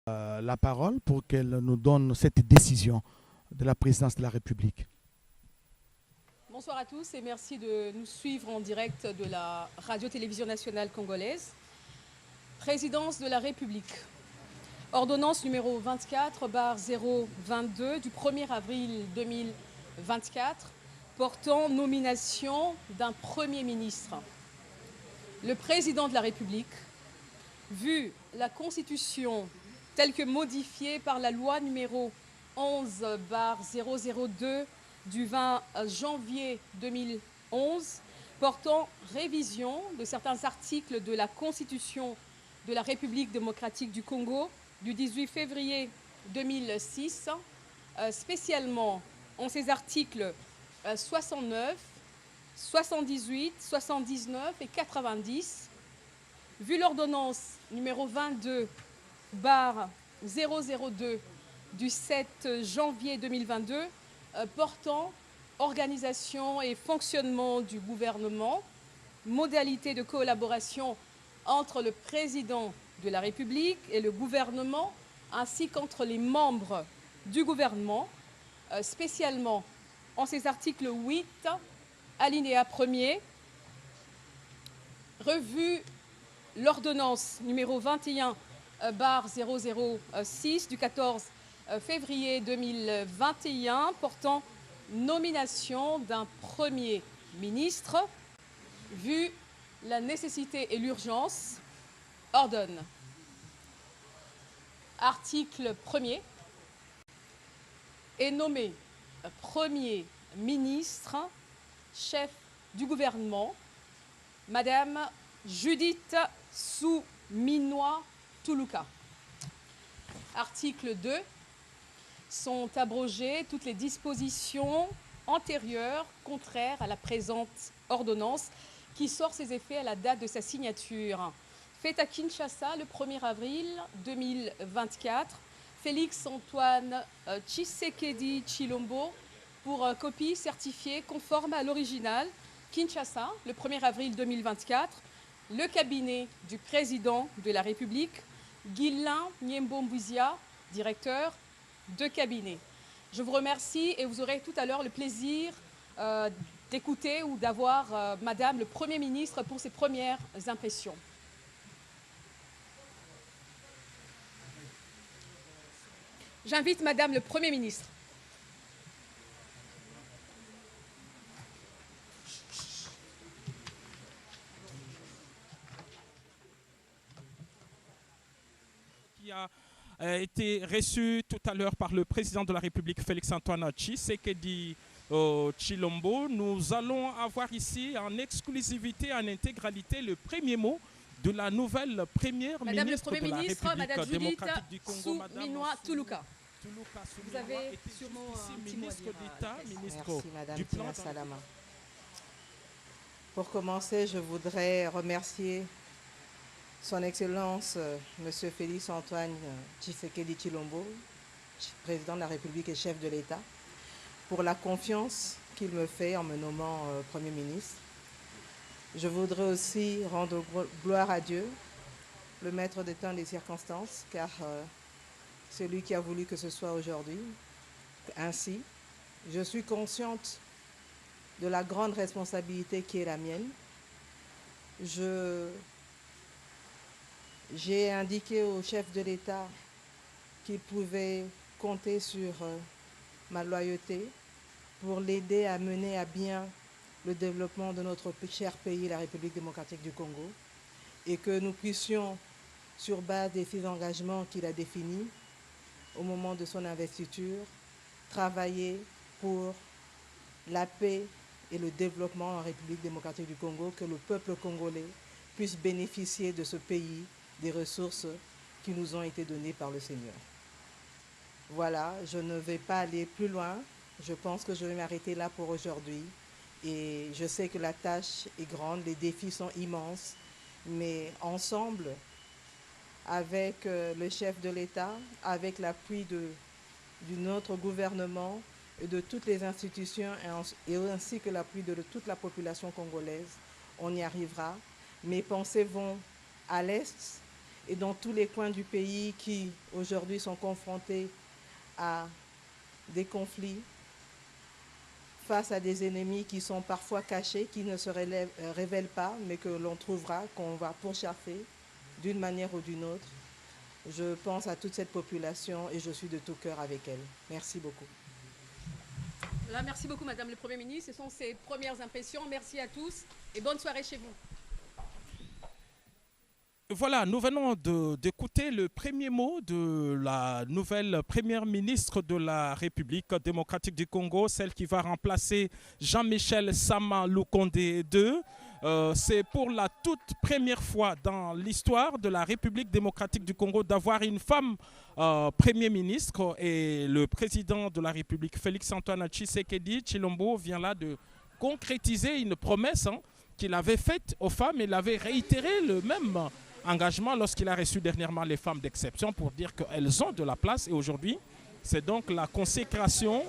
la parole pour qu'elle nous donne cette décision de la présidence de la République. Bonsoir à tous et merci de nous suivre en direct de la Radio-Télévision nationale congolaise. Présidence de la République. Ordonnance numéro 24/022 du 1er avril 2024 portant nomination d'un Premier ministre. Le Président de la République, vu la Constitution telle que modifiée par la loi numéro 11/002 du 20 janvier 2011 portant révision de certains articles de la Constitution de la République démocratique du Congo du 18 février 2006, spécialement en ses articles 69, 78, 79 et 90, vu l'ordonnance numéro 22/002 du 7 janvier 2022 portant organisation et fonctionnement du gouvernement, modalités de collaboration entre le président de la République et le gouvernement, ainsi qu'entre les membres du gouvernement, spécialement en ses articles 8, alinéa 1er, revue l'ordonnance numéro 21/006 du 14 février 2021 portant nomination d'un Premier ministre, vu la nécessité et l'urgence, ordonne. Article 1er. Est nommé Premier ministre, chef du gouvernement, Madame Judith Suminwa Tuluka. Article 2. Sont abrogées toutes les dispositions antérieures contraires à la présente ordonnance qui sort ses effets à la date de sa signature. Faite à Kinshasa le 1er avril 2024, Félix Antoine Tshisekedi Tshilombo pour copie certifiée conforme à l'original. Kinshasa le 1er avril 2024, le cabinet du président de la République, Guilain Nyembo-Mbouizia, directeur de cabinet. Je vous remercie et vous aurez tout à l'heure le plaisir d'écouter ou d'avoir Madame le Premier ministre pour ses premières impressions. J'invite Madame le Premier ministre. Qui a été reçu tout à l'heure par le président de la République, Félix-Antoine Tshisekedi Tshilombo. Nous allons avoir ici en exclusivité, en intégralité, le premier mot de la nouvelle première ministre de la République démocratique du Congo, Madame Suminwa Tuluka. Vous avez sûrement un ministre d'État, ministre du Plan. Salama. Pour commencer, je voudrais remercier Son Excellence, M. Félix Antoine Tshisekedi Tshilombo, président de la République et chef de l'État, pour la confiance qu'il me fait en me nommant Premier ministre. Je voudrais aussi rendre gloire à Dieu, le maître des temps et des circonstances, car c'est lui qui a voulu que ce soit aujourd'hui. Ainsi, je suis consciente de la grande responsabilité qui est la mienne. J'ai indiqué au chef de l'État qu'il pouvait compter sur ma loyauté pour l'aider à mener à bien le développement de notre cher pays, la République démocratique du Congo, et que nous puissions, sur base des 6 engagements qu'il a définis au moment de son investiture, travailler pour la paix et le développement en République démocratique du Congo, que le peuple congolais puisse bénéficier de ce pays, des ressources qui nous ont été données par le Seigneur. Voilà, je ne vais pas aller plus loin. Je pense que je vais m'arrêter là pour aujourd'hui. Et je sais que la tâche est grande, les défis sont immenses, mais ensemble, avec le chef de l'État, avec l'appui de notre gouvernement et de toutes les institutions et ainsi que l'appui de toute la population congolaise, on y arrivera. Mes pensées vont à l'Est et dans tous les coins du pays qui aujourd'hui sont confrontés à des conflits, face à des ennemis qui sont parfois cachés, qui ne se révèlent pas, mais que l'on trouvera, qu'on va pourchasser d'une manière ou d'une autre. Je pense à toute cette population et je suis de tout cœur avec elle. Merci beaucoup. Voilà, merci beaucoup, Madame le Premier ministre. Ce sont ses premières impressions. Merci à tous et bonne soirée chez vous. Voilà, nous venons d'écouter le premier mot de la nouvelle première ministre de la République démocratique du Congo, celle qui va remplacer Jean-Michel Sama Lukonde II. C'est pour la toute première fois dans l'histoire de la République démocratique du Congo d'avoir une femme Premier ministre, et le président de la République, Félix-Antoine Tshisekedi Tshilombo, vient là de concrétiser une promesse qu'il avait faite aux femmes. Il avait réitéré le même engagement lorsqu'il a reçu dernièrement les femmes d'exception pour dire qu'elles ont de la place. Et aujourd'hui, c'est donc la consécration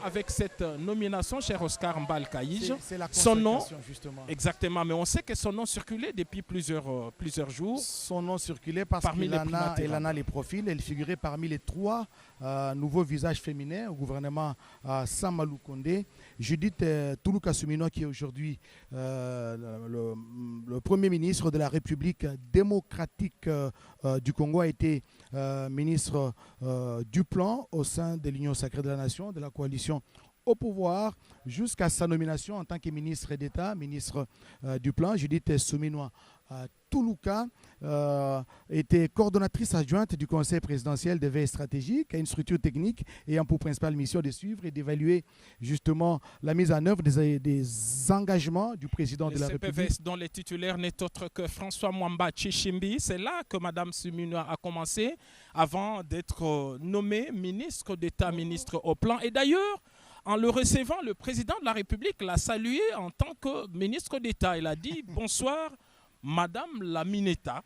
avec cette nomination, cher Oscar Mbal-Kaïj. C'est la son nom, justement. Exactement, mais on sait que son nom circulait depuis plusieurs jours. Son nom circulait parce qu'il en a les profils. Elle figurait parmi les 3 nouveaux visages féminins au gouvernement Sama Lukonde. Judith Toulouka Soumino, qui est aujourd'hui le Premier ministre de la République démocratique du Congo, a été ministre du plan au sein de l'Union sacrée de la Nation, de la coalition au pouvoir, jusqu'à sa nomination en tant que ministre d'État, ministre du plan. Judith Soumino Toulouka était coordonnatrice adjointe du Conseil présidentiel de veille stratégique, à une structure technique ayant pour principale mission de suivre et d'évaluer justement la mise en œuvre des engagements du président de la République. Dont les titulaires n'est autre que François Mwamba Tshishimbi. C'est là que Mme Soumino a commencé avant d'être nommée ministre d'État, ministre au plan. Et d'ailleurs, en le recevant, le président de la République l'a salué en tant que ministre d'État. Il a dit « Bonsoir, Madame la Mineta ».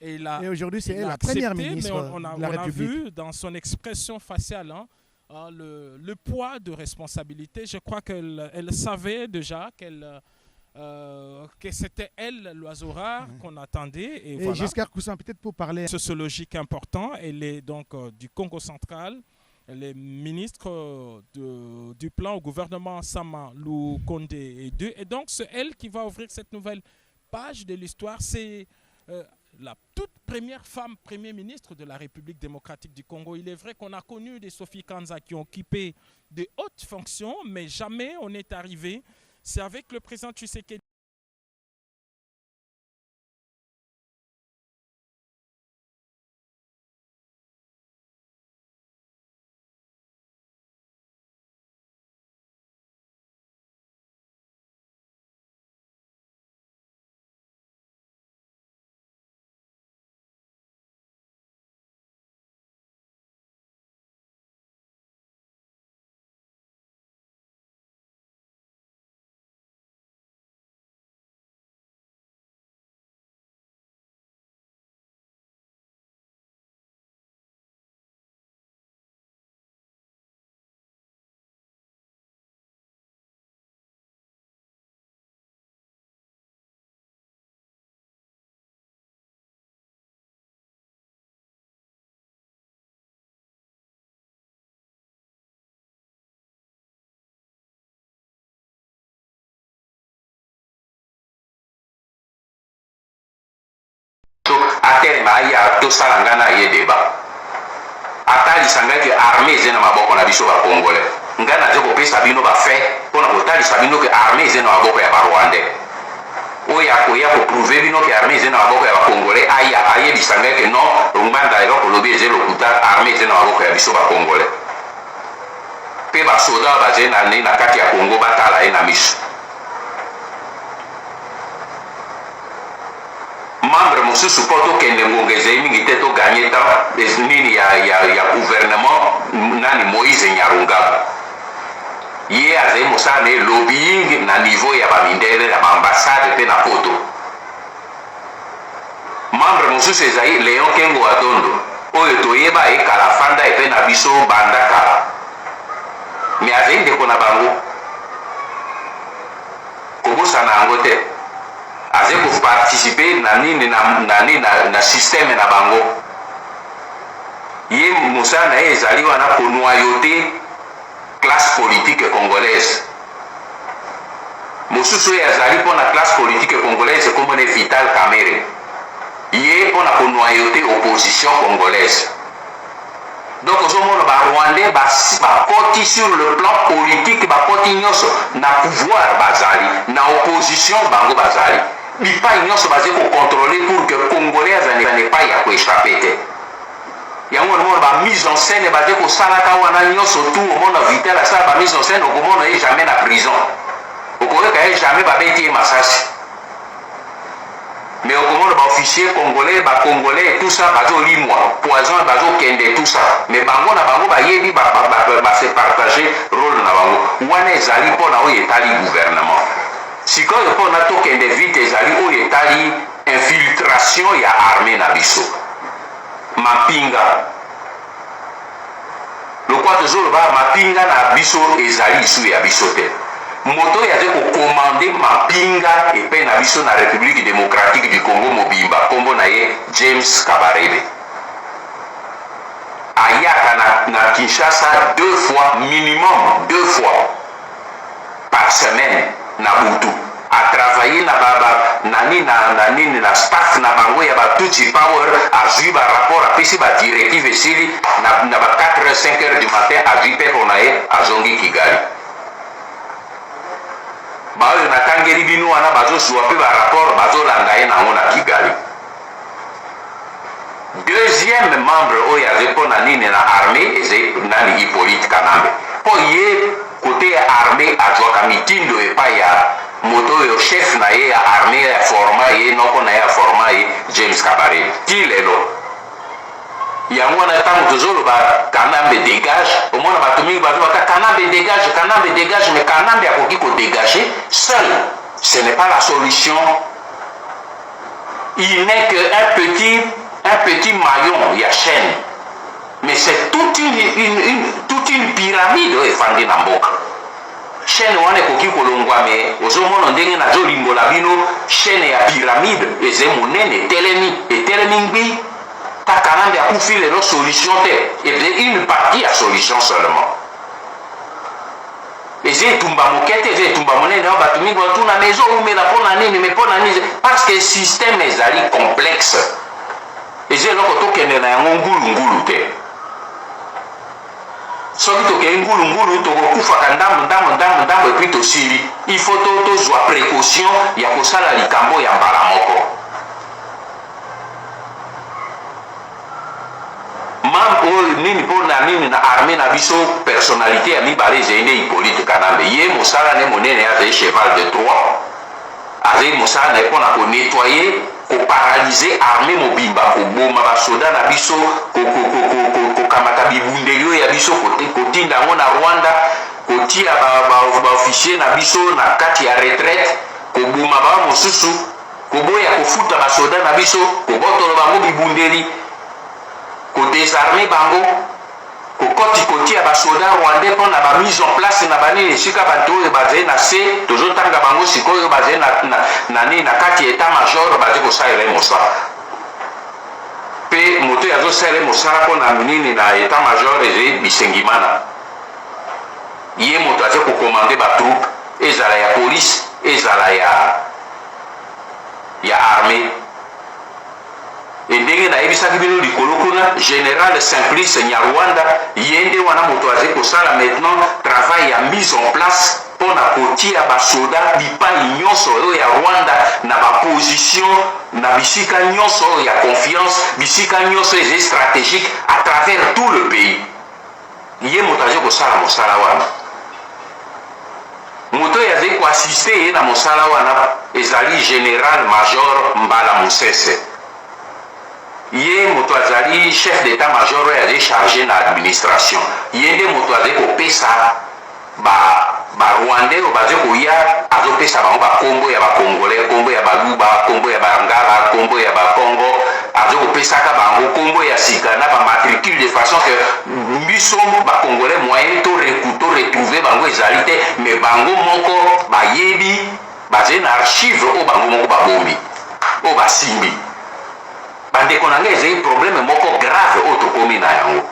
Et aujourd'hui, c'est elle la première ministre de la République. On a vu dans son expression faciale le poids de responsabilité. Je crois qu'elle savait déjà que c'était elle, l'oiseau rare qu'on attendait. Et voilà. Giscard Cousin, peut-être pour parler sociologique important, elle est donc du Congo central. Elle est ministre du plan au gouvernement Sama Lukonde II. Et donc, c'est elle qui va ouvrir cette nouvelle page de l'histoire. C'est la toute première femme Premier ministre de la République démocratique du Congo. Il est vrai qu'on a connu des Sophie Kanza qui ont occupé de hautes fonctions, mais jamais on est arrivé. C'est avec le président Tshisekedi. atelema aya tosala nga na ye deba atalisa ngai ke armée eze na maboko na biso bakongole ngai naza kopesa bino bafe mpona kotalisa bino ke armée eze na maboko ya barwandais oyo akoya koprouve bino ke armée eze na maboko ya bakongole ayebisa ngai ke non rumbanda eloko kolobi eze lokuta armée eze na maboko ya biso bakongole mpe basoda bazali na kati ya kongo batala ye na miso. Membre mosusu mpo tokende ngonga ezali mingi te toganye ta nini ya gouvernement nani Moïse Nyarungabo ye azali mosala na lobbying na niveau ya bamindele na baambassade mpe na poto. Membre mosusu ezali Léon Kengo Atondo oyo toyeba ekala fanda epe na biso banda kala me azali ndeko na bango kobosana yango te aze koparticipe na nini na systeme na bango. Ye mosala na ye ezali wana konoyote classe politique congolaise. Mosusu oyo azali mpona classe politique congolaise kombona Vital Kamerhe, ye mpona konoyote opposition congolaise. Donc ozomona barwandais bakoti sur le plan politique, bakoti nyonso na pouvoir bazali, na opposition bango bazali, bipai nyonso baze kocontrôler pour que congolais azane epai ya koéchappe te. Yango omona bamise en scène baze kosalaka wana nyonso tu. Omona Vital asala bamise en scène, okomona ye jamais na prison, okoyoka ye jamais babeti ye masasi. Mais au moment de officier congolais, congolais et tout ça, bazo limwa, poison, bazo kende tout ça. Mais bango na bango ba yebi se partager rôle na bango. Wana ezali pona o etali gouvernement. Sikoyo pona to kende vite ezali o etali infiltration ya armée na biso. Mapinga. Lokwa tozolo ba mapinga na biso ezali isu ya biso te. Moto yaze kokomande mapinga epe na biso na République démocratique du Congo mobimba, kombo na ye James Kabarebe. Ayaka na Kinshasa 2 fois, minimum 2 fois par semaine na butu. A travailler na staff na bango ya batuti power, azui ba rapport apesi ba directive esili na ba 4h 5h du matin azui pe ponaye azongi Kigali. Baoyo natangeli bino wana bazozwa pe ba rapport bazolanda ye nango na Kigali. Deuxième membre oyo azepo na nini na armée eze nani Hippolyte Kanambe. Po ye côté ya armée azwaka mitindo epai ya moto oyo chef na ye ya armée ya forma ye noko na ye ya forma ye James Kabarebe. Ti lelo yango wana ntango tozoloba Kanambe dégage, omona bato mingi bazobaka Kanambe dégage, mais Kanambe akoki kodégager seul. Ce n'est pas la solution. Il n'est qu'un petit maillon, il y a chaîne. Mais c'est toute une pyramide efandi na mboka. Chaîne wana ekoki kolongwa, mais ozomona ndenge nazolimbola bino chaîne ya pyramide eze monene etelemi ngbi. Kanambe a koufi les solutions et une partie à solution seulement. Et j'ai tumba mokete, j'ai tumba monene, batumi tout na maison mais la pona nini, mais pona nini, parce que le système est ali complexe. Et j'ai l'autre qui est na ngulu te. Soki to ke ngulu to kufa ndambo et puis to sili. Il faut to zwa précaution ya kosala likambo ya mbala moko. Nini pona nini na armée na biso personnalité ya mibale zende Hippolyte Kanambe. Ye mosala ne monene ya cheval de Troie. Aze mosala na pona ko nettoyer, ko paralyser armée mobimba, ko boma ba soda na biso, ko kamata bibundelio ya biso ko tinda ngo na Rwanda, ko tia ba officier na biso na kati ya retraite, ko boma ba mosusu, ko boya ko futa ba soda na biso, ko botolo bango bibundeli. Ko désarmer bango, ko koti ya basoda rwandais pour na ba mise en place na banini sika bantu oyo bazali na se tozotanga bango sikoyo bazali na kati état major bazali kosalela mosala pe moto azosalela mosala mpona nini na état major ezali bisengimana ye moto azali kokomande batroupe ezala ya police ezala ya armée. Et ndenge nayebisaki bino likolo kuna général Simplice Nyarwanda yende wana moto aze kosala maintenant travail ya mise en place mpona kotia basoda bipai nyonso oyo ya Rwanda na baposition na bisika nyonso oyo ya confiance bisika nyonso eze stratégique à travers tout le pays. Ye moto aze kosala mosala wana moto oyo aze koassiste ye na mosala wana ezali général major Mbala Musese. Ye moto azali chef d'état-major oyo azali chargé na administration. Ye nde moto azali kopesa barwandais oyo bazali koya azopesa bango bakombo ya bakongolais, kombo ya baluba, kombo ya bangala, kombo ya bakongo, azali kopesaka bango kombo ya sika na bamatricule de façon que biso bakongolais moyen to retrouver bango ezali te, mais bango moko bayebi bazali na archive oyo bango moko babombi oyo basimbi bandeko na ngai ezali probleme moko grave oyo tokomi na yango.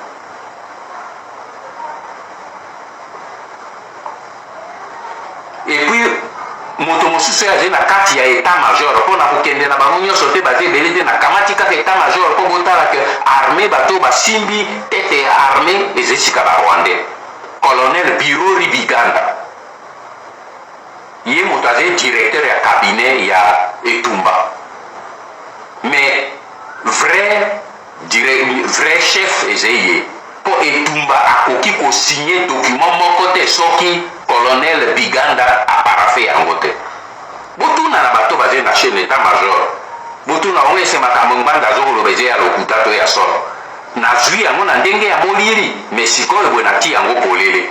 epuis moto mosusu oyo azali na kati ya état major mpona kokende na bango nyonso te baza ebele te nakamati kaka état major mpo botalaka armé bato basimbi tete ya armé ezali sika barwandais colonel Birori Biganda ye moto azali directeur ya cabinet ya Etumba mais vrai chef ezali ye mpo Etumba akoki kosigne document moko te soki colonel Biganda aparafe yango te. Botuna na bato bazali na chaîne état major botuna ongo ese makambo ngbanda azokoloba ezali ya lokuta to ya solo nazwi yango na ndenge ya molili mais sikoyo boye natia yango polele.